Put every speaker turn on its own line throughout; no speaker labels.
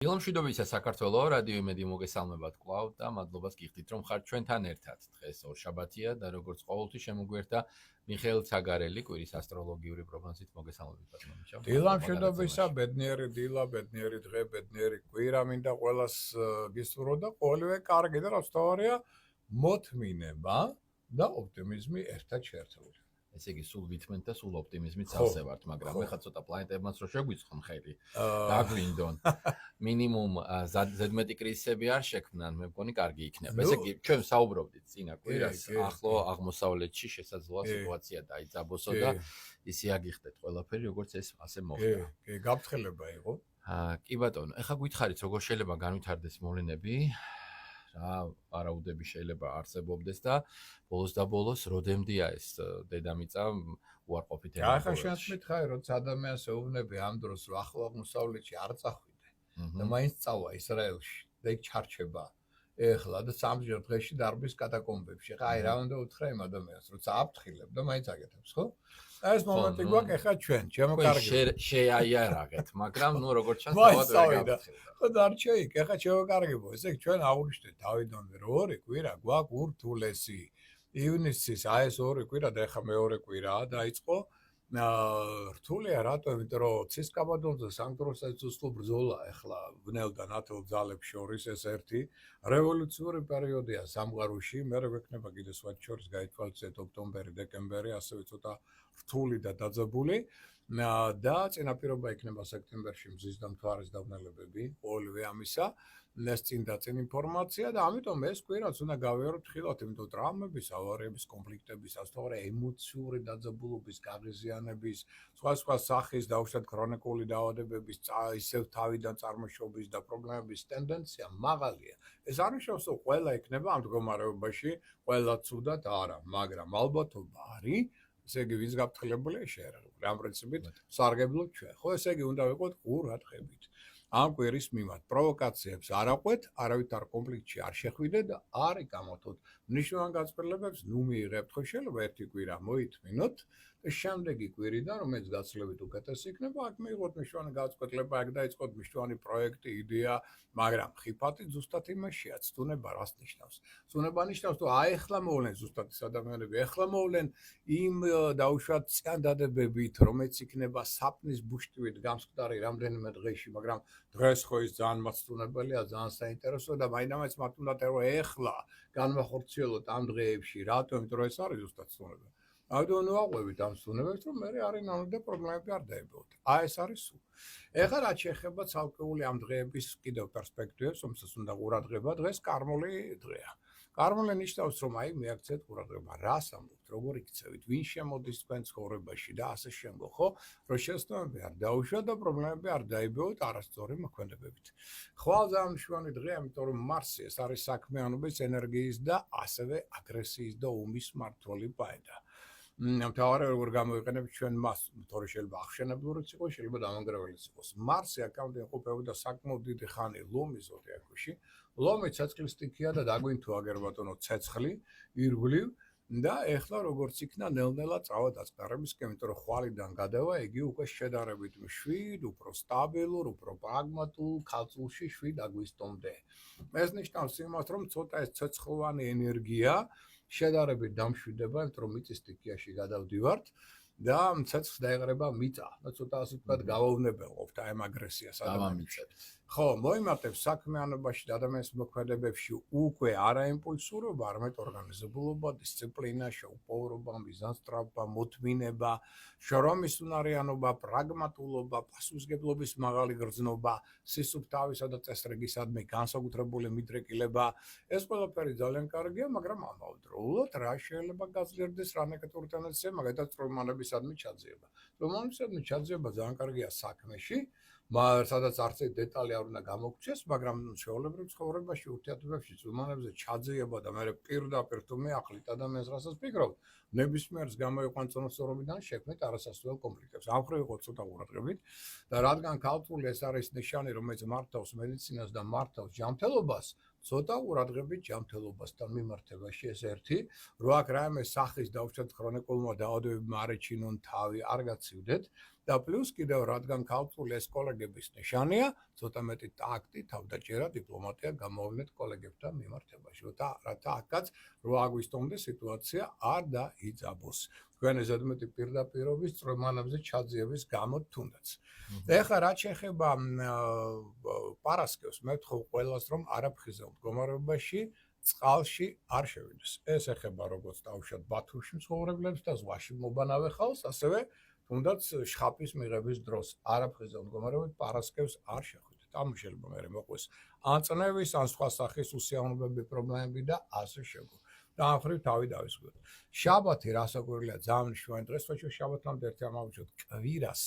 დილამშვიდობისა საქართველო, რადიო იმედი მოგესალმებათ კვლავ და მადლობას გიხდით, რომ ხართ ჩვენთან ერთად. დღეს ორშაბათია და როგორც ყოველთვის შემოგვერთა მიხეილ ცაგარელი, კვირის ასტროლოგიური პროგნოზით მოგესალმებით ბატონო.
დილამშვიდობისა, ბედნიერი დილა, ბედნიერი დღე, ბედნიერი კვირა მინდა ყველას გისურვო და ყოველივე კარგი და რაც თავარია მოთმინება და ოპტიმიზმი ერთად შეერთებული.
ესე იგი, სულ ვითმენთ და სულ ოპტიმიზმით სავსე ვართ, მაგრამ ეხლა ცოტა პლანეტებმაც რო შეგვიწყონ ხელი, დაგვინდონ. მინიმუმ ზედმეტი კრიზისები არ შექმნან, მე მგონი კარგი იქნება. ესე იგი, ჩვენ საუბრობდით წინა კვირას, ახლო აღმოსავლეთში შესაძლოა სიტუაცია დაიძაბოსო და ისე აგიხდეთ ყველაფერი, როგორც ეს ასე მოხდა.
კი, გაფრთხილება იყო.
კი ბატონო, ეხლა გითხარით, როგორ შეიძლება განვითარდეს მოვლენები? რა არაუდები შეიძლება არსებობდეს და ბოლოს და ბოლოს როდემდეა ეს დედამიწა უარყოფით
ეხლა ახლა შენს მითხარი, როცა ადამიანს ეუბნები ამ დროს რომ ახლო აღმოსავლეთში არ წახვიდე და მაინც წავა ისრაელში და იქ ჩარჩება ეხლა და სამჯერ დღეში დარბის კატაკომბებში. ხა აი რა უნდა უთხრა იმ ადამიანს, როცა აფრთხილებ და მაინც აკეთებს, ხო? ეს მომენტი გვაქვს ეხლა ჩვენ, ჩემო კარგი.
შეაიარაღეთ, მაგრამ ნუ როგორც ჩანს თავად ვერ გავხსენებ.
ხო დარჩა იქ, ეხლა ჩემო კარგებო, ესე ჩვენ აუგუშტეთ დავიდანვე ორი კვირა გვაქვს ურთულესი. ივნისის აი ეს ორი კვირა და ეხლა მეორე კვირაა დაიწყო. რთულია რატო? იმიტომ რომ ცისკაბადონზე სანქტ-პეტერბურგში უცხო ბრძოლა ეხლა ვნელ და ნატო ძალებს შორის ეს ერთი რევოლუციური პერიოდია სამყაროში, მერე გვექნება კიდე სხვა შორის გაითვალისწინეთ ოქტომბერი, დეკემბერი, ასევე ცოტა რთული და დაძაბული და წინაპირობა იქნება სექტემბერში მზის და მთვარის დავნელებები, ყოველივე ამისა. ეს წინ და წინ ინფორმაცია და ამიტომ ეს კვირაც უნდა გავიაროთ ხილად, იმიტომ ტრავმების, ავარიების, კონფლიქტების, ასეთაღარ ემოციური დაძაბულობის, გაღიზიანების, სხვა სახის დაუშვათ ქრონიკული დაავადებების, ისევ თავიდან წარმოშობის და პრობლემების ტენდენცია მაღალია. ეს არ ნიშნავს, რომ ყველა იქნება ამ მდგომარეობაში, ყველა ცუდად არა, მაგრამ ალბათობა არის, ესე იგი ვის გაფრთხილებულია შეერაღებული. ამ პრინციპით სარგებლობ ჩვენ. ხო, ესე იგი უნდა ვიყოთ ყურადღებით. ამ კვირის მიმართ პროვოკაციებს არ აყვეთ, არავითარ კონფლიქტში არ შეხვიდე და არ იკამოთოთ. მნიშვნელოვან გაწყვეტილებებს ნუ მიიღებთ, ხო შეიძლება ერთი კვირა მოითმინოთ და შემდეგი კვირიდან, რომელიც გაცილებით უკეთესი იქნება, აქ მიიღოთ მნიშვნელოვანი გაწყვეტილება, აქ დაიწყოთ მნიშვნელოვანი პროექტი, იდეა, მაგრამ ხიფათი ზუსტად იმაშია, ცდუნება რას ნიშნავს? ცდუნება ნიშნავს, რომ აი ახლა მოვლენ ზუსტად ეს ადამიანები, ახლა მოვლენ იმ დაუშვათ წინადადებებით, რომელიც იქნება საფნის ბუშტივით გამსკვდარი რამდენიმე დღეში, მაგრამ დღეს ხო ის ძალიან მაცდუნებელია, ძალიან საინტერესოა და მაინც მათ უნდა რომ ეხლა განვახორციელოთ ამ დღეებში, რატომ? იმიტომ რომ ეს არის ზუსტად ცდუნება. ამიტომ ვაყვებით ამ ცდუნებებს, რომ მე არის ნამდვილად პრობლემები არ დაებოთ. აი ეს არის სულ. ეხლა რაც შეეხება ცალკეული ამ დღეების კიდევ პერსპექტივებს, რომელსაც უნდა ყურადღება, დღეს კარმული დღეა. კარმული ნიშნავს, რომ აი მიაქცეთ ყურადღება, რას ამბობთ, როგორ იქცევით, ვინ შემოდის თქვენ ცხოვრებაში და ასე შემდგომ, ხო? რომ შეცდომები არ დაუშვათ და პრობლემები არ დაიბეოთ არასწორი მოქმედებებით. ხვალ ძალიან მნიშვნელოვანი დღეა, იმიტომ რომ მარსი ეს არის საქმიანობის, ენერგიის და ასევე აგრესიის და ომის მმართველი პლანეტა. მთავარი როგორ გამოიყენებთ ჩვენ მას, თორე შეიძლება აღშენებულიც იყოს, შეიძლება დამანგრეველიც იყოს. მარსი აქამდე იყოფებოდა საკმაოდ დიდი ხანი ლომის ზოდიაქოში. ლომი ცეცხლის სტიქია და დაგვინთო აგერ ბატონო ცეცხლი, ირგვლივ და ეხლა როგორც იქნა ნელ-ნელა წავა დაწყდარებისკენ, იმიტომ რომ ხვალიდან გადავა, იგი უკვე შედარებით მშვიდ, უფრო სტაბილურ, უფრო პრაგმატულ ქალწულში შვიდ აგვისტომდე. ეს ნიშნავს იმას, რომ ცოტა ეს ცეცხლოვანი ენერგია შედარებით დამშვიდება, იმიტომ რომ მიწის სტიქიაში გადავდივართ და ცეცხლს დაეღრება მიწა და ცოტა ასე ვთქვათ გავავნებელყოფთ ამ აგრესიას ადამიანებს. ხო, მოიმართებს საქმიანობაში და ადამიანის მოქმედებებში უკვე არა იმპულსურობა, არამედ ორგანიზებულობა, დისციპლინა, შეუპოვრობა, მიზანსწრაფვა, მოთმინება, შრომის უნარიანობა, პრაგმატულობა, პასუხისმგებლობის მაღალი გრძნობა, სისუფთავისა და წესრიგისადმი განსაკუთრებული მიდრეკილება. ეს ყველაფერი ძალიან კარგია, მაგრამ ამავდროულად რა შეიძლება გაძლიერდეს რა ნეგატიური ტენდენცია, მაგალითად სტრომანებისადმი ჩაძიება. სტრომანებისადმი ჩაძიება ძალიან კარგია საქმეში, სადაც არც დეტალი არ უნდა გამოგჩეს, მაგრამ ჩვეულებრივ ცხოვრებაში ურთიერთობებში ზუმანებზე ჩაძიება და მე პირდაპირ თუ მეახლით ადამიანს რასაც ფიქრობ, ნებისმიერს გამოიყვან წონასწორობიდან შექმნით არასასწორ კონფლიქტებს. ამ ხრივ იყო ცოტა ყურადღებით და რადგან ქალწული ეს არის ნიშანი, რომელიც მართავს მედიცინას და მართავს ჯანმრთელობას, ცოტა ყურადღებით ჯანმრთელობასთან მიმართებაში ეს ერთი, რო აქ რაიმე სახის დაუშვათ ქრონიკულმა დაავადებებმა არ ეჩინონ თავი, არ გაცივდეთ და პლუს კიდევ რადგან ქალწული ეს კოლეგების ნიშანია, ცოტა მეტი ტაქტი, თავდაჭერა, დიპლომატია გამოვლენთ კოლეგებთან მიმართებაში. რათა აქაც 8 აგვისტომდე სიტუაცია არ დაიძაბოს. თქვენი ზედმეტი პირდაპირობის წრომანებზე ჩაძიების გამო თუნდაც. ეხლა რაც შეეხება პარასკევს, მე ვთხოვ ყველას რომ არაფრიზე მდგომარეობაში წყალში არ შევიდეს. ეს ეხება როგორც დავუშვათ ბათუმში მცხოვრებლებს და ზღვაში მობანავე ხალხს, ასევე თუნდაც შხაპის მიღების დროს არაფრიზე მდგომარეობით პარასკევს არ შეხვიდეთ. ამ შეიძლება მე მოყვეს ან წნევის, ან სხვა სახის უსიამოვნებები, პრობლემები და ასე შეგვიძლია. დაახრივ თავი დავისვით. შაბათი რასაკვირველია ძალიან მშვენი დღეს, თორე შაბათამდე ერთი ამავჭოთ კვირას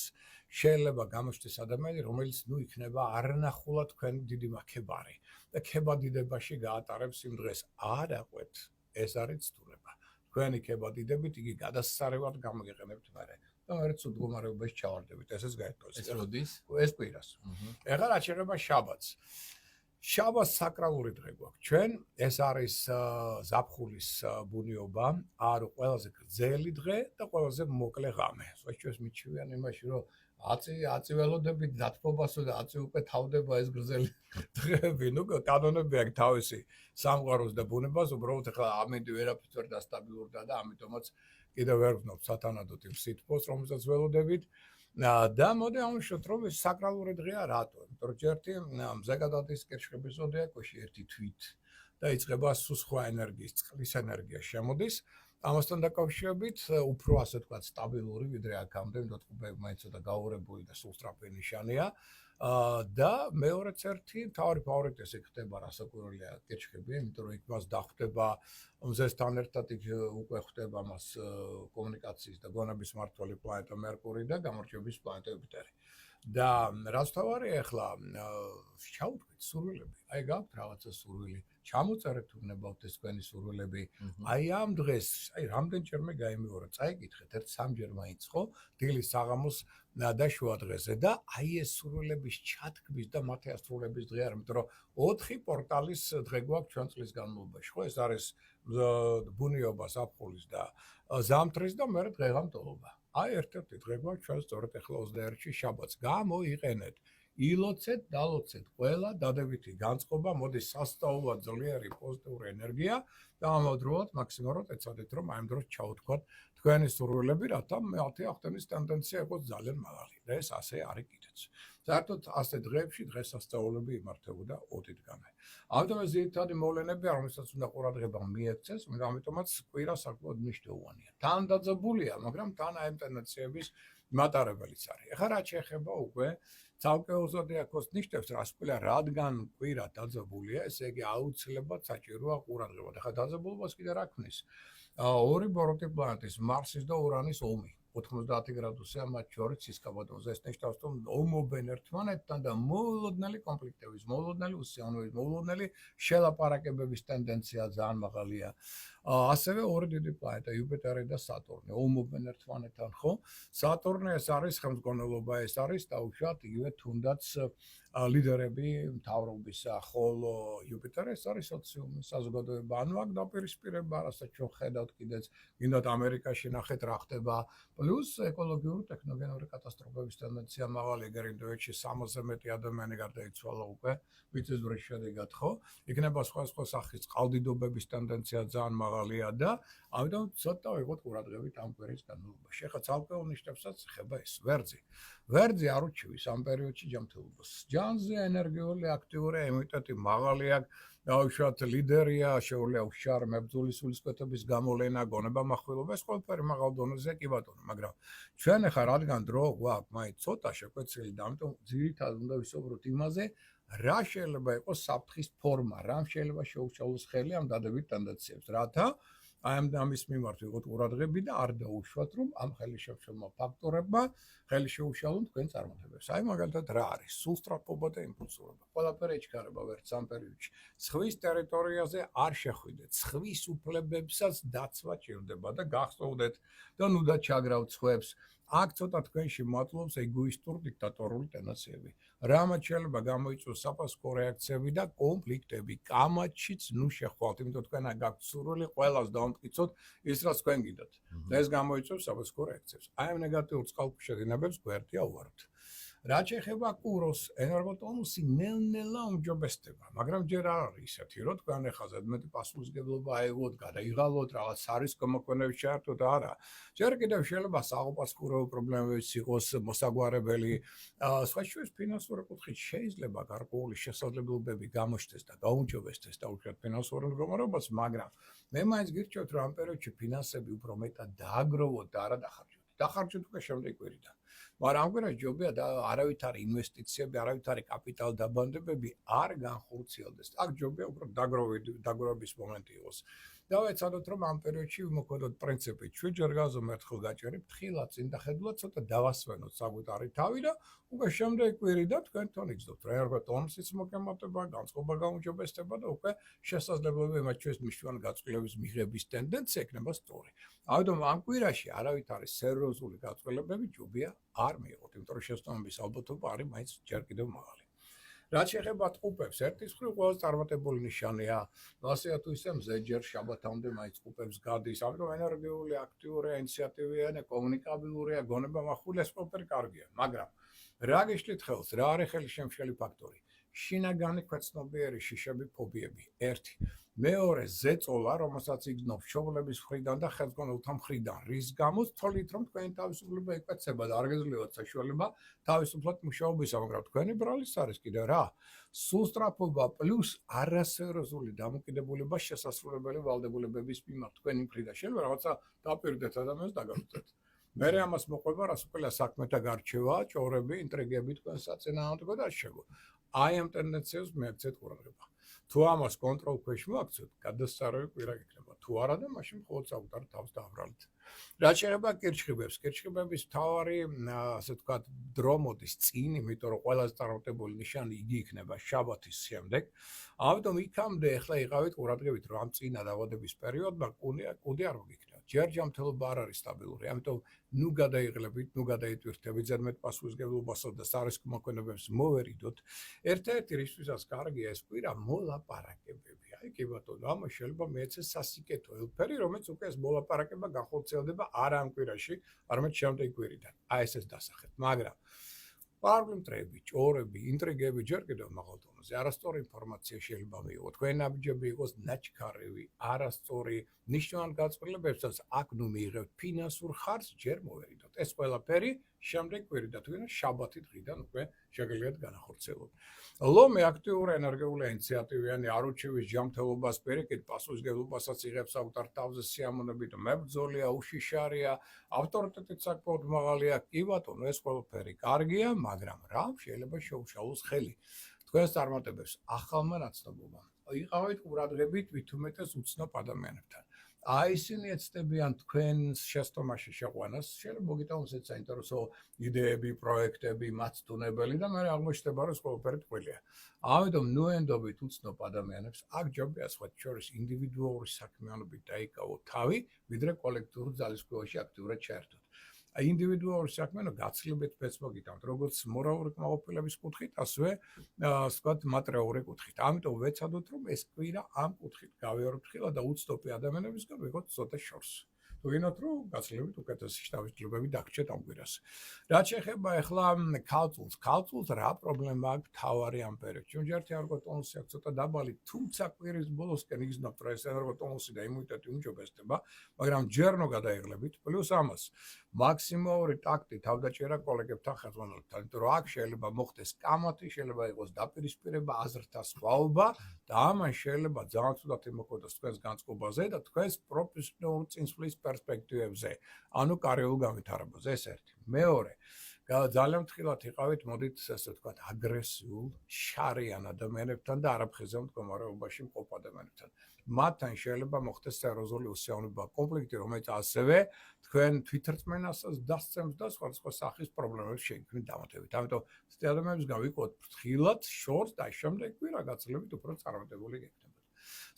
შეიძლება გამოჩნდეს ადამიანი, რომელიც იქნება არნახულად თქვენი დიდი მაქებარი და ქებადიდებაში გაატარებს იმ დღეს. არ აყვეთ, ეს არის ცდურება. თქვენი ქებადიდებით იგი გადასასარევად გამოგიყენებთ მერე. და მერე ცუდ მდგომარეობაში ჩავარდებით. ესეც გაეთქოს.
ეს როდის?
ეს კვირას. ეხლა რაც შეეხება შაბათს. შაბათს საკრალური დღე გვაქვს ჩვენ, ეს არის ზაფხულის ბუნიობა, არის ყველაზე გრძელი დღე და ყველაზე მოკლე ღამე. ჩვენ მიჩვიან იმაში, რომ აწი ველოდებით დათბობასო და აწი უკვე თავდება ეს გრძელი დღეები. ნუ კანონები აქვს თავისი სამყაროს და ბუნებას, უბრალოდ ახლა ამინდი ვერაფერს ვერ დასტაბილურდა და ამიტომაც კიდევ ვერ ვქნობ სათანადოდ იმ სითბოს, რომელსაც ველოდებით. და მოდი ამშვიდობთ, რომ ეს საკრალური დღეა რატო? იმიტომ რომ ერთი მზეგადადის კერშხების ზოდიაკოში ერთი თვით და იწყება სხვა ენერგიის, წყლის ენერგია შემოდის. ამასთან დაკავშირებით უფრო ასე ვთქვათ სტაბილური ვიდრე აქამდე, მეტყობები მაინც ცოტა გაურებული და სულ სწრაფი ნიშანია. და მეორეც ერთი თავი ფავორიტი ესე ხდება რასაკვირველია კერშხები, იმიტომ რომ იქ მას დახვდება მზესთან ერთად იქ უკვე ხდება მას კომუნიკაციის და გონების მმართველი პლანეტა მერკური და გამარჯვების პლანეტა იუპიტერი. და რაც თავარია ახლა ჩაუდგეთ სურვილები. აი გაქვთ რაღაცა სურვილი. ჩამოწერეთ უნებავთ ეს თქვენი სურვილები. აი ამ დღეს, აი რამდენჯერმე გაიმეორა, წაიკითხეთ, ერთ სამჯერ მაინც ხო, დილის საღამოს და შუა დღეზე და აი ეს სურვილების ჩათქმის და მათი ასრულების დღე არის, იმიტომ რომ 4 პორტალის დღე გვაქვს ჩვენ წლის განმავლობაში, ხო? ეს არის ბუნიობა, ზაფხულის და ზამთრის და მერე დღეღამტოლობა. აი ერთ-ერთი დღე გვაქვს ჩვენ სწორედ ახლა 21-ში შაბათს. გამოიყენეთ. ილოცეთ, დალოცეთ ყველა დადებითი განწყობა, მოდის სასწაულად ძლიერი პოზიტიური ენერგია და ამავდროულად მაქსიმალურად ეცადეთ რომ აი ამ დროს ჩაუთქვათ თქვენი სურვილები, რათა მათი ახდენის ტენდენცია იყოს ძალიან მაღალი და ეს ასე არის კიდეც. საერთოდ ასე დღეებში დღესასწაულები იმართებოდა 20-დანვე. ამიტომ ეს ძირითადი მოვლენები, რომელსაც უნდა ყურადღება მიექცეს, ამიტომაც კვირა საკმაოდ მნიშვნელოვანია. თან დაძაბულია, მაგრამ თან აი ამ ტენდენციების მატარებელიც არის. ეხლა რაც შეეხება უკვე ცალკეულ ზოდიაქოს ნიშნებს, რადგან კვირა დაძაბულია, ესე იგი აუცილებლად საჭიროა ყურადღება. ეხლა დაძაბულობას კიდე რა ქმნის? ორი ბოროტი პლანეტის, მარსის და ურანის ომი. 90 გრადუსია მათ შორის სისქაბადონზე. ეს ნიშნავს, რომ ომობენ ერთმანეთთან და მოულოდნელი კონფლიქტების, მოულოდნელი უსიამოვნების, მოულოდნელი შელაპარაკებების ტენდენცია ძალიან მაღალია. ასევე ორი დიდი პლანეტა, იუპიტერი და სატურნი, ომობენ ერთმანეთთან, ხო? სატურნი ეს არის ხელმძღვანელობა, ეს არის დაუშვათ იგივე თუნდაც ლიდერები მთავრობისა, ხოლო იუპიტერი ეს არის სოციუმი, საზოგადოება. ანუ აქ დაპირისპირება, რასაც ჩვენ ხედავთ კიდეც, გინდათ ამერიკაში ნახეთ რა ხდება, პლუს ეკოლოგიური ტექნოგენური კატასტროფების ტენდენცია მაღალი, გერინდოეთში 60-ზე მეტი ადამიანი გარდაიცვალა უკვე მიწისძვრის შედეგად, ხო? იქნება სხვა სახის წყალდიდობების ტენდენცია ძალიან მაღალია და ამიტომ ცოტა ვიყოთ ყურადღებით ამ კვირის განმავლობაში. ახლა ცალკეულ ნიშნებსაც ეხება ეს ვერძი. ვერძი არ უჩივის ამ პერიოდში ჯანმრთელობას. ჯანზე ენერგიული, აქტიური იმუნიტეტი მაღალი აქვს, დაუშვათ ლიდერია, შეუძლია უშარ მებრძოლი სულისკვეთების გამოვლენა, გონება מחვილობა, ეს ყველაფერი მაღალ დონეზე კი ბატონო, მაგრამ ჩვენ ახლა რადგან დრო გვაქვს, მაინც ცოტა შეკვეცილი და ამიტომ ძირითადად უნდა ვისაუბროთ იმაზე, რა შეიძლება იყოს საფრთხის ფორმა, რა შეიძლება შეუშალოს ხელი ამ დადებით ტენდენციებს, რათა აი ამის მიმართ ვიყოთ ყურადღები და არ დაუშვათ, რომ ამ ხელისშემშლელმა ფაქტორებმა ხელი შეუშალონ თქვენ წარმატებებს. აი მაგალითად რა არის? სულსწრაფობა და იმპულსურობა. ყველაფერი ეჩქარება ვერც ამ პერიოდში. ზღვის ტერიტორიაზე არ შეხვიდეთ. ზღვის უფლებებსაც დაცვა ჭირდება და გახსოვდეთ და ნუ და ჩაგრავთ ზღვებს. აქ ცოტა თქვენში მატლობს ეგოისტური დიქტატორული ტენდენციები. რამაც შეიძლება გამოიწვიოს საფასკო რეაქციები და კონფლიქტები. კამათშიც ნუ შეხვალთ, იმიტომ თქვენ გაქვთ სურვილი ყველას დავამტკიცოთ ის, რაც თქვენ გინდათ. და ეს გამოიწვევს საფასკო რეაქციებს. აი ამ ნეგატიურ წყალქვეშ შედინებებს ფარგლებს გვერდია უართ. რაც ეხება კუროს, ენერგოტონუსი ნელ-ნელა უმჯობესდება, მაგრამ ჯერ არ არის ისეთი, რომ თქვენ ახლა ზედმეტი პასუხისმგებლობა აიღოთ, გადაიღალოთ, რაღაც სარისკო მოქმედებით შეართოთ, არა. ჯერ კიდევ შეიძლება საყოფაცკურო პრობლემებიც იყოს მოსაგვარებელი, სხვა შორის ფინანსური კუთხით შეიძლება გარკვეული შესაძლებლობები გამოჩნდეს და გაუმჯობესდეს და უშუალოდ ფინანსურ მდგომარეობას, მაგრამ მე მაინც გირჩევთ, რომ ამ პერიოდში ფინანსები უფრო მეტად დააგროვოთ და არა დახარჯოთ. დახარჯოთ უკვე შემდეგ კვირიდან. მაგრამ ამ კვირაში ჯობია და არავითარი ინვესტიციები, არავითარი კაპიტალ დაბანდებები არ განხორციელდეს. აქ ჯობია უფრო დაგროვების მომენტი იყოს. დავეცადოთ, რომ ამ პერიოდში ვიმოქმედოთ პრინციპით, ჩვენ ჯერ ერთხელ გაჭერებთ ხილად, წინ და ხედულად ცოტა დავასვენოთ საკუთარი თავი და უკვე შემდეგ კვირიდან თქვენ თვითონ იგრძნობთ, რომ ენერგოტონუსის მოგემატება, განწყობა გაუმჯობესდება და უკვე შესაძლებლობა იმათ ჩვენს მნიშვნელოვანი გაწყვეტილების მიღების ტენდენცია იქნება სწორი. ამიტომ ამ კვირაში არავითარი სერიოზული გაწყვეტილებები ჯობია არ მიიღოთ, იმიტომ რომ შესაბამის ალბათობა არის მაინც ჯერ კიდევ მაღალი. რაც შეეხება ტყუპებს, ერთის მხრივ ყველაზე წარმატებული ნიშანია, ასე თუ ისე მზეჯერ შაბათამდე მაინც ტყუპებს გადის, ამიტომ ენერგიული, აქტიური, ინიციატივიანი, კომუნიკაბილურია, გონება მახვილია, სპორტერი კარგია, მაგრამ რა გიშლით ხელს, რა არის ხელშემშელი ფაქტორი? შინაგანი ქვეცნობიერი შიშები, ფობიები. 1. მეორე ზეწოლა, რომელსაც იგრძნობს მშობლების მხრიდან და ხელმძღვანელთა მხრიდან, რის გამოც თვლით, რომ თქვენი თავისუფლება იკეცება და არ გეძლევათ საშუალება თავისუფლად მუშაობისა, მაგრამ თქვენი ბრალის არის კიდე რა? სულსწრაფობა პლუს არასერიოზული დამოკიდებულება შესასრულებელი ვალდებულებების მიმართ თქვენი მხრიდან. შეიძლება რაღაცა დაპირდეთ ადამიანს დაგარწმუნდეთ. მერე ამას მოყვება რასაკვირველია საქმეთა გარჩევა, ჭორები, ინტრიგები თქვენ საწინააღმდეგო და შეგვო. აი ამ ტენდენციებს მიაქცეთ ყურადღება. თუ ამას კონტროლ ქვეშ მოაქცევთ, გადასწარავი კვირა გიქნება. თუ არა და მაშინ მხოლოდ საკუთარ თავს დააბრალეთ. რაც შეეხება კირჩხიბებს, კირჩხიბების მთავარი, ასე ვთქვათ, დრო მოდის წინ, იმიტომ რომ ყველაზე წარმატებული ნიშანი იგი იქნება შაბათის შემდეგ. ამიტომ იქამდე ახლა იყავით ყურადღებით, რომ ამ წინა დაბადების პერიოდმა კუდი არ მოგიქნევ. ჯერ ჯანმრთელობა არ არის სტაბილური, ამიტომ ნუ გადაიღლებით, ნუ გადაიტვირთებით ზედმეტ პასუხისმგებლობასა და სარისკო მოქმედებებს მოვერიდოთ. ერთ-ერთი რისთვისაც კარგია ეს კვირა მოლაპარაკებები. აი კი ბატონო, ამას შეიძლება მეეცეს სასიკეთო ელფერი, რომელიც უკვე ეს მოლაპარაკება განხორციელდება არა ამ კვირაში, არამედ შემდეგ კვირიდან. აი ეს დასახეთ, მაგრამ პარლამენტები, ჭორები, ინტრიგები ჯერ კიდევ მაღალ დონეზე. არასწორი ინფორმაცია შეიძლება მიიღოთ. თქვენი ნაბიჯები იყოს ნაჩქარევი, არასწორი, ნიშნავენ გაწყვეტილებებსაც აქ ნუ მიიღებთ ფინანსურ ხარჯს ჯერ მოვერიდოთ. ეს ყველაფერი შემდეგ კვირიდან თვითონ შაბათი დღიდან უკვე შეგიძლიათ განახორციელოთ. ლომი აქტიური ენერგიული ინიციატივიანი არ უჩივის ჯანმრთელობას პირიქით პასუხისმგებლობასაც იღებს საკუთარ თავზე სიამოვნებით, მებრძოლია, უშიშარია, ავტორიტეტიც საკმაოდ მაღალია. კი ბატონო, ეს ყველაფერი კარგია, მაგრამ რა შეიძლება შეუშალოს ხელი თქვენს წარმატებებს ახალმა ნაცნობობამ. იყავით ყურადღებით ვითუმეტეს უცნობ ადამიანებთან. აი ისინი ეცდებიან თქვენს შეცდომაში შეყვანას, შეიძლება მოგიტანოს ეს საინტერესო იდეები, პროექტები, მაცდუნებელი და მე აღმოჩნდება, რომ ეს ყველაფერი ტყუილია. ამიტომ ნუ ენდობით უცნობ ადამიანებს, აქ ჯობია სხვა შორის ინდივიდუალური საქმიანობით დაიკავოთ თავი, ვიდრე კოლექტიურ ძალისხმევაში აქტიურად ჩაერთოთ. ინდივიდუალური საქმიანო გაცილებით მეც მოგიტანთ, როგორც მორალური კმაყოფილების კუთხით, ასევე ვთქვათ, მატერიალური კუთხით. ამიტომ ვეცადოთ, რომ ეს კვირა ამ კუთხით გავეორებთ ხილად და უცნობი ადამიანებისგან ვიღოთ ცოტა შორს. თუ გინდათ, რომ გაცილებით უკეთესი შთაბეჭდილებები დაგჭირთ ამ კვირას. რაც შეეხება ახლა ქალწულს რა პრობლემა აქვს მთავარი ამ პერიოდში? ჯერ ენერგოტონუსი აქვს ცოტა დაბალი, თუმცა კვირის ბოლოსკენ იგრძნობთ, რომ ეს ენერგოტონუსი და იმუნიტეტი უმჯობესდება, მაგრამ ჯერნო გადაიღლებით, პლუს ამას მაქსიმალური ტაქტი თავდაჭერა კოლეგებთან ხელმძღვანელებთან, იმიტომ რომ აქ შეიძლება მოხდეს კამათი, შეიძლება იყოს დაპირისპირება, აზრთა სხვაობა და ამან შეიძლება ძალიან ცუდად იმოქმედოს თქვენს განწყობაზე და თქვენს პროფესიონალურ წინსვლის პერსპექტივებზე, ანუ კარიერულ განვითარებაზე. ეს ერთი. მეორე, ძალიან ფრთხილად იყავით, მოდით ასე ვთქვათ, აგრესიულ, შარიან ადამიანებთან და არაფხეზე მდგომარეობაში მყოფ ადამიანებთან. მათთან შეიძლება მოხდეს სერიოზული უსიამოვნებაა კონფლიქტი, რომელიც ასევე თქვენ თვითრწმენასაც დასცემს და სხვადასხვა სახის პრობლემებს შეიქმნით დამატებით. ამიტომ ეს ადამიანებისგან ვიყოთ ფრთხილად, შორს და შემდეგ კვირა გაცილებით უფრო წარმატებული გექნებათ.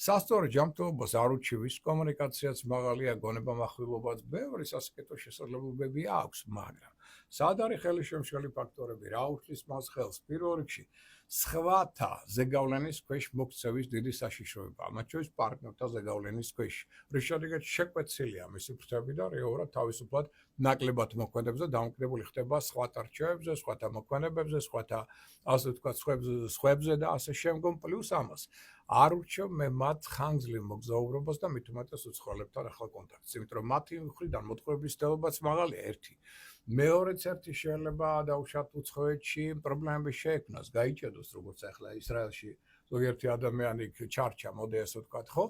სასწორო ჯანმრთელობას არ უჩივის, კომუნიკაციაც მაღალია, გონება მახვილობაც, ბევრი სასიკეთო შესაძლებლობები აქვს, მაგრამ სად არის ხელშემშელი ფაქტორები, რა უშლის მას ხელს? პირველ რიგში სხვათა ზეგავლენის ქვეშ მოქცევის დიდი საშიშროებაა, მათ შორის პარტნიორთა ზეგავლენის ქვეშ. რის შემდეგაც შეკვეცილია მისი ფრთები და რეალურად თავისუფლად ნაკლებად მოქმედებს და დამოკიდებული ხდება სხვათა რჩევებზე, სხვათა მოქმედებებზე, სხვათა ასე ვთქვათ, სხვებზე და ასე შემდგომ პლუს ამას. არ ურჩევ მე მათ ხანგრძლივ მოგზაურობას და მით უმეტეს უცხოელებთან ახალ კონტაქტს, იმიტომ რომ მათი მხრიდან მოთხოვების ცდილობაც მაღალია ერთი. მეორეც ერთი შეიძლება დაუშვათ უცხოეთში პრობლემები შეექმნას, გაიჭედოს როგორც ახლა ისრაელში ზოგიერთი ადამიანი ჩარჩა, მოდი ასე ვთქვათ, ხო?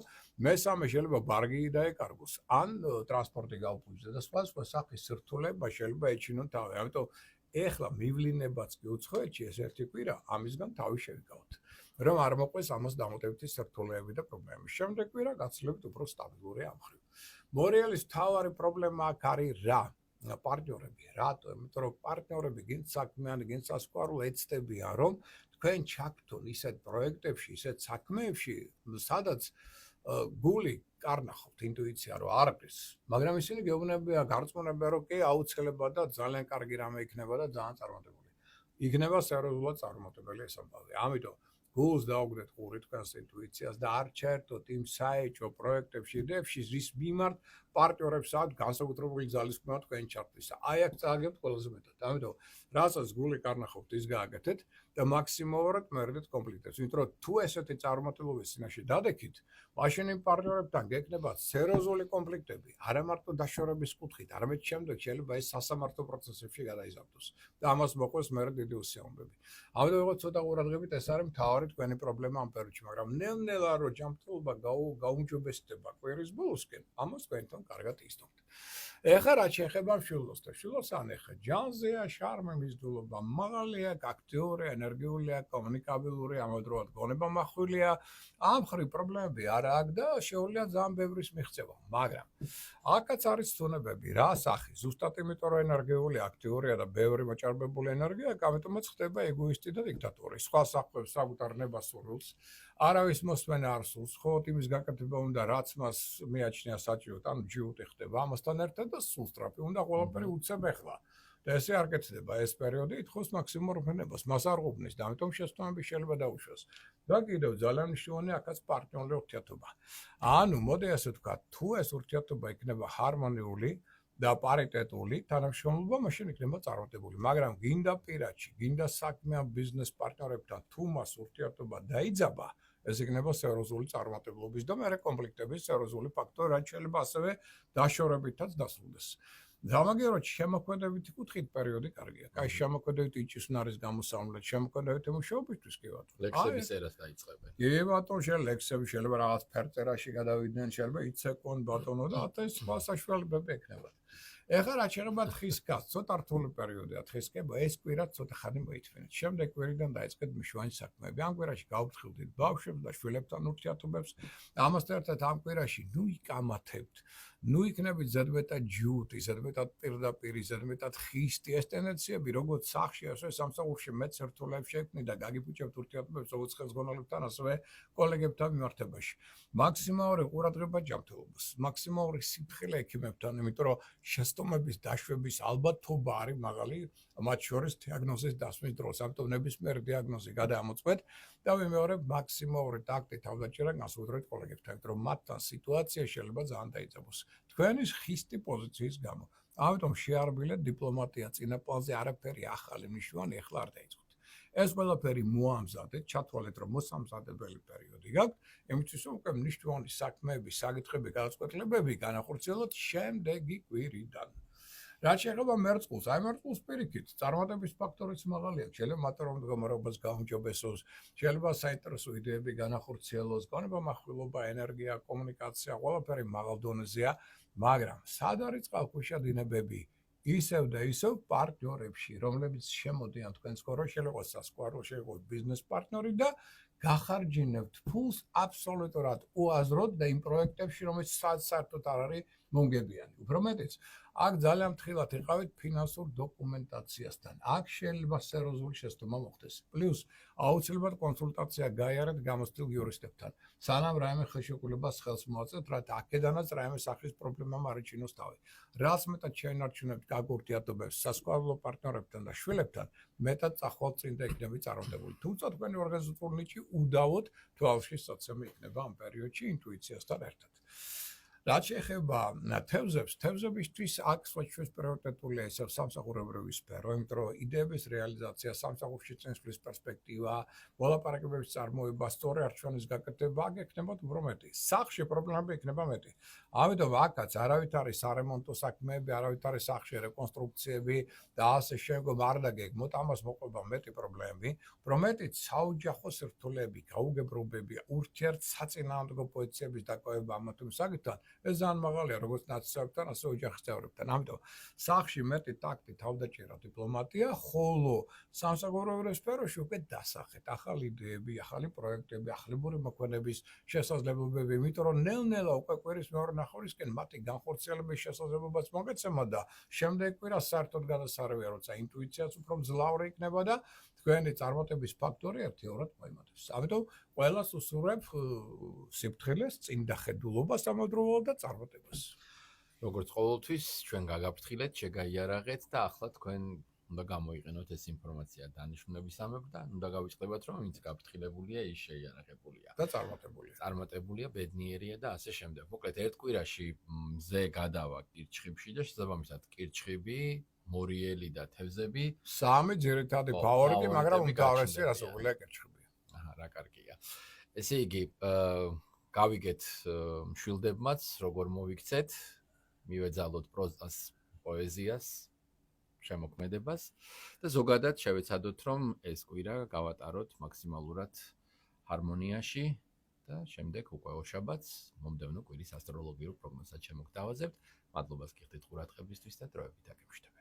მესამე შეიძლება ბარგი დაეკარგოს, ან ტრანსპორტი გაუფუძნდეს და სხვა სახის სირთულეება შეიძლება ეჩინონ თავი. ამიტომ ეხლა მივლინებაც კი უცხოეთში ეს ერთი კვირა ამისგან თავი შევიკავოთ. რომ არ მოყვეს ამას დამატებითი სირთულეები და პრობლემები. შემდეგ კვირა გაცილებით უფრო სტაბილურია ამ მხრივ. მორიალის მთავარი პრობლემა აქ არის რა? პარტნიორები. რატო? იმიტომ რომ პარტნიორები გინდ საქმიანი, გინდ სასკვარულ ეცდებიან, რომ თქვენ ჩაგთონ ისეთ პროექტებში, ისეთ საქმეებში, სადაც გული კარნახავთ, ინტუიცია რომ არ არის, მაგრამ ისინი გეუბნებიან, გარწმუნებიან, რომ კი აუცილებლად და ძალიან კარგი რამე იქნება და ძალიან წარმატებული. იქნება სერიოზულად წარმატებული ეს ამბავი. ამიტომ გულს დაუგდეთ ყური თქვენს ინტუიციას და არ ჩაერთოთ იმ საეჭვო პროექტებში, იდეებში, რის მიმართ პარტნიორებს აქვთ განსაკუთრებული ძალისხმევა თქვენ ჩართვისა. აი აქ წააგებთ ყველაზე მეტად. ამიტომ რასაც გული კარნახავთ, ის გააკეთეთ და მაქსიმალურად მერდეთ კონფლიქტებს. იმიტომ რომ თუ ესეთი წარმატებების წინაშე დადექით, მაშინ იმ პარტნიორებთან გექნებათ სერიოზული კონფლიქტები, არა მარტო დაშორების კუთხით, არამედ შემდეგ შეიძლება ეს სასამართლო პროცესებში გადაიზარდოს და ამას მოყვეს მერე დიდი უსიამოვნებები. ამიტომ εγώ ცოტა ყურადღებით ეს არის მთავარი თქვენი პრობლემა ამ პერიოდში, მაგრამ ნელ-ნელა რო ჯანმრთელობა გაუმჯობესდება კვირის ბოლოსკენ, ამას თქვენთან კარგად ისწავლეთ. ეხლა რაც შეეხება მშვილდოს და მშვილდოს ან ეხლა ჯანზეა, შარმე მიზიდულობა მაღალია, აქტიურია, ენერგიულია, კომუნიკაბილური, ამავდროულად გონებამახვილია. ამ მხრივ პრობლემები არ აქვს და შეუძლია ძალიან ბევრის მიღწევა, მაგრამ აქაც არის ცნობები, რა სახი, ზუსტად იმიტომ რომ ენერგიული, აქტიურია და ბევრი მოჭარბებული ენერგია, ამიტომაც ხდება ეგოისტი და დიქტატორი. სხვა საქმეებს საკუთარ ნებას სურვილს, არავის მოსმენა არ სურს, მხოლოდ იმის გაკეთება უნდა, რაც მას მიაჩნია საჭიროდ, ანუ ჯიუტი ხდება ამასთან ერთად და სულსტრაფი უნდა ყველაფერი უცებ ეხლა. და ესე არ კეთდება ეს პერიოდი, ითხოვს მაქსიმუმ ფენებას, მას არ ყოფნის და ამიტომ შეცდომები შეიძლება დაუშვას. და კიდევ ძალიან მნიშვნელოვანია აქაც პარტნიორული ურთიერთობა. ანუ მოდი ასე ვთქვათ, თუ ეს ურთიერთობა იქნება ჰარმონიული და პარიტეტული, თანამშრომლობა მაშინ იქნება წარმატებული. მაგრამ გინდა პირადში, გინდა საქმიან ბიზნეს პარტნიორებთან თუ მას ურთიერთობა დაიძაბა, ეს იქნება სერიოზული წარმატებლობის და მერე კონფლიქტების სერიოზული ფაქტორი, რაც შეიძლება ასევე დაშორებითაც დასრულდეს. გამაგეროთ შემოქმედებითი კუთხით პერიოდი კარგია. კაი შემოქმედებითი იჭისნარის გამოსავლეთ, შემოქმედებითი მუშაობისთვის კი ბატონო.
ლექსების ერას დაიწყებენ.
კი ბატონო, შეიძლება ლექსები, შეიძლება რაღაც ფერწერაში გადავიდნენ, შეიძლება იცეკონ ბატონო და ათას სხვა საშუალებები ექნება. ეხლა რაც შეეხება თხის გასწ, ცოტა რთული პერიოდია თხის გასწ, ეს კვირა ცოტა ხანი მოითმენთ. შემდეგ კვირიდან დაიწყეთ მნიშვნელოვანი საქმეები. ამ კვირაში გავფრთხილდით ბავშვებს და შვილებთან ურთიერთობებს. ამასთან ერთად ამ კვირაში ნუ იკამათებთ. ნუ იქნებით ზედმეტად ჯიუტი, ზედმეტად პირდაპირი, ზედმეტად ხისტი ეს ტენდენციები, როგორც სახში, ასევე სამსახურში მეც ერთულებს შექმნი და გაგიფუჭებთ ურთიერთობებს როგორც ხელმძღვანელებთან, ასევე კოლეგებთან მიმართებაში. მაქსიმალური ყურადღება ჯანმრთელობას, მაქსიმალური სიფრთხილე ექიმებთან, იმიტომ რომ შეცდომების დაშვების ალბათობა არის მაღალი, მათ შორის დიაგნოზის დასმის დროს, ამიტომ ნებისმიერი დიაგნოზი გადაამოწმეთ და ვიმეორებ მაქსიმალური ტაქტი თავდაჭერა განსაკუთრებით კოლეგებთან, იმიტომ რომ მათთან სიტუაცია შეიძლება ძალიან დაიძაბოს. თქვენი ხისტი პოზიციის გამო. ამიტომ შეარბილეთ დიპლომატია წინა პლანზე, არაფერი ახალი მნიშვნელოვანი ეხლა არ დაიწყოთ. ეს ყველაფერი მოამზადეთ, ჩათვალეთ, რომ მოსამზადებელი პერიოდი გაქვთ, იმისთვის რომ უკვე მნიშვნელოვანი საქმეები, საკითხები, გადაწყვეტილებები განახორციელოთ შემდეგი კვირიდან. რაც შეეხება მერწყულს, აი მერწყულს პირიქით, წარმატების ფაქტორიც მაღალია, შეიძლება მატარებელ მდგომარეობას გაუმჯობესოს, შეიძლება საინტერესო იდეები განახორციელოს, გონებამახვილობა, ენერგია, კომუნიკაცია, ყველაფერი მაღალ დონეზეა, მაგრამ სად არის წყალქვეშა დინებები? ისევ და ისევ პარტნიორებში, რომლებიც შემოდიან თქვენს სკორო, შეიძლება სასკვარო, შეიძლება ბიზნეს პარტნიორი და გახარჯინებთ ფულს აბსოლუტურად უაზროდ და იმ პროექტებში, რომელიც საერთოდ არ არის მომგებიანი. უფრო მეტიც, აქ ძალიან ფრთხილად იყავით ფინანსურ დოკუმენტაციასთან. აქ შეიძლება სერიოზული შეცდომა მოხდეს. პლუს აუცილებლად კონსულტაცია გაიარეთ გამოცდილ იურისტებთან. სანამ რაიმე ხელშეკრულებას ხელს მოაწევთ, რათა აქედანაც რაიმე სახის პრობლემა მარიჩინოს თავი. რაც მეტად შეინარჩუნებთ გაგურთიათობებს სასკოლო პარტნიორებთან და შვილებთან, მეტად წახვალ წინ და იქნება წარმოდებული. თუმცა თქვენი ორგანიზაციული ნიჭი უდავოდ თვალში საწემი იქნება ამ პერიოდში ინტუიციასთან ერთად. რაც შეეხება თევზებს, თევზებისთვის აქ სხვაჩვენს პრიორიტეტულია ისევ სამსახურებრივი სფერო, იმიტომ რომ იდეების რეალიზაცია, სამსახურში წინსვლის პერსპექტივა, მოლაპარაკებების წარმოება, სწორი არჩევანის გაკეთება, აქ ექნებათ უფრო მეტი. სახლში პრობლემები ექნება მეტი. ამიტომ აქაც არავით არის სარემონტო საქმეები, არავით არის სახლში რეკონსტრუქციები და ასე შემდგომ არ დაგეგმოთ, ამას მოყვება მეტი პრობლემები, უფრო მეტიც საოჯახო სირთულეები, გაუგებრობები, ურთიერთსაწინააღმდეგო პოზიციების დაკავება ამა თუ იმ საკითხთან ეს ძალიან მაღალია როგორც ნაცნობთან, ასე ოჯახის წევრებთან. ამიტომ სახლში მეტი ტაქტი, თავდაჭერა, დიპლომატია, ხოლო სამსახურებრივ სფეროში უკვე დასახეთ ახალი იდეები, ახალი პროექტები, ახლებური მოქმედების შესაძლებლობები, იმიტომ რომ ნელ-ნელა უკვე კვირის მეორე ნახევრისკენ მათი განხორციელების შესაძლებლობაც მოგეცემა და შემდეგ კვირას საერთოდ გადასარევია, როცა ინტუიციაც უფრო მძლავრი იქნება და თქვენი წარმატების ფაქტორი ერთიორად მოიმატებს. ამიტომ ყველას უსურვებ სიფრთხილეს, წინდახედულობას ამავდროულად და წარმატებას.
როგორც ყოველთვის, ჩვენ გაგაფრთხილეთ, შეგაიარაღეთ და ახლა თქვენ უნდა გამოიყენოთ ეს ინფორმაცია დანიშნულებისამებრ და უნდა გავიწყდებათ, რომ ვინც გაფრთხილებულია, ის შეიარაღებულია
და წარმატებულია.
წარმატებულია, ბედნიერია და ასე შემდეგ. მოკლედ, ერთ კვირაში მზე გადავა კირჩხიბში და შესაბამისად კირჩხიბი, მორიელი და თევზები.
სამი ძირითადი ფავორიტი, მაგრამ უმთავრესი რასაკვირველია კირჩხიბი.
აჰა, რა კარგია. ესე იგი, გავიგეთ მშვილდებმაც, როგორ მოვიქცეთ, მივეძალოთ პროზას, პოეზიას, შემოქმედებას და ზოგადად შევეცადოთ, რომ ეს კვირა გავატაროთ მაქსიმალურად ჰარმონიაში და შემდეგ უკვე ორშაბათს მომდევნო კვირის ასტროლოგიურ პროგნოზად შემოგთავაზებთ. მადლობას გიხდით ყურადღებისთვის და დროებით აგემშვიდობთ.